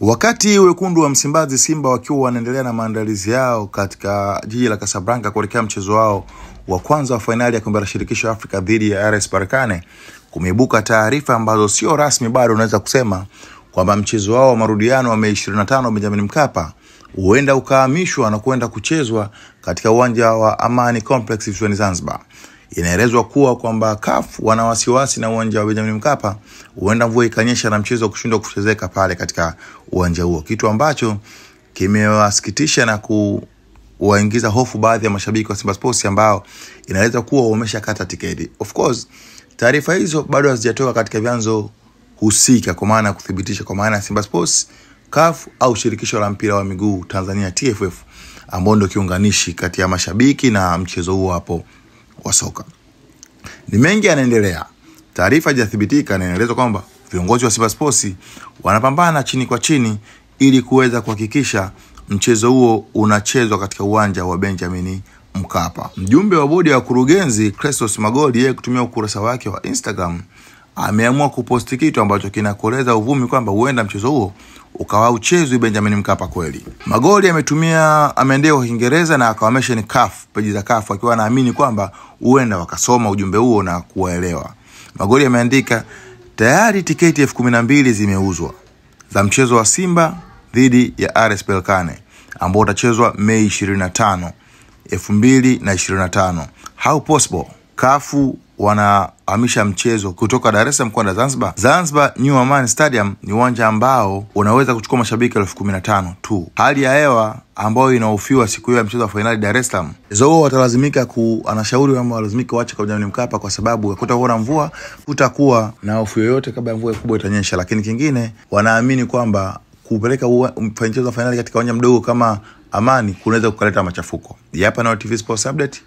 Wakati wekundu wa Msimbazi Simba wakiwa wanaendelea na maandalizi yao katika jiji la Casablanca kuelekea mchezo wao wa kwanza wa finali ya kombe la shirikisho Afrika dhidi ya RS Berkane, kumeibuka taarifa ambazo sio rasmi bado, unaweza kusema kwamba mchezo wao wa marudiano wa Mei 25 Benjamin Mkapa huenda ukahamishwa na kwenda kuchezwa katika uwanja wa Amani Complex visiwani Zanzibar. Inaelezwa kuwa kwamba CAF wana wasiwasi na uwanja wa Benjamin Mkapa huenda mvua ikanyesha na mchezo kushindwa kuchezeka pale katika uwanja huo, kitu ambacho kimewasikitisha na kuwaingiza hofu baadhi ya mashabiki wa Simba Sports ambao inaelezwa kuwa wameshakata tiketi. Of course, taarifa hizo bado hazijatoka katika vyanzo husika kwa maana kuthibitisha, kwa maana Simba Sports, CAF au shirikisho la mpira wa miguu Tanzania TFF ambao ndio kiunganishi kati ya mashabiki na mchezo huo hapo wa soka. Ni mengi yanaendelea. Taarifa hajathibitika na inaelezwa kwamba viongozi wa Simba Sports wanapambana chini kwa chini ili kuweza kuhakikisha mchezo huo unachezwa katika uwanja wa Benjamin Mkapa. Mjumbe wa bodi ya wakurugenzi Christos Magoli, yeye kutumia ukurasa wake wa Instagram, ameamua kuposti kitu ambacho kinakoleza uvumi kwamba huenda mchezo huo ukawa uchezwi Benjamin Mkapa kweli. Magoli ameandika kwa Kiingereza na akawamesha CAF, peji za CAF, akiwa anaamini kwamba huenda wakasoma ujumbe huo na kuelewa. Magoli ameandika, tayari tiketi 12,000 zimeuzwa za mchezo wa Simba dhidi ya RS Berkane ambao utachezwa Mei 25, 2025. How possible? CAF wanahamisha mchezo kutoka Dar es Salaam kwenda Zanzibar. Zanzibar New Amaan Stadium ni uwanja ambao unaweza kuchukua mashabiki 15,000 tu. Hali ya hewa ambayo inahofiwa siku hiyo ya mchezo wa finali Dar es Salaam, wao watalazimika anashauri kwamba walazimika waache kwa Benjamin Mkapa kwa sababu hakutakuwa na mvua, kutakuwa na hofu yoyote kabla mvua kubwa itanyesha. Lakini kingine, wanaamini kwamba kupeleka mchezo wa finali katika uwanja mdogo kama Amani kunaweza kukaleta machafuko. Hapa na TV Sports Update.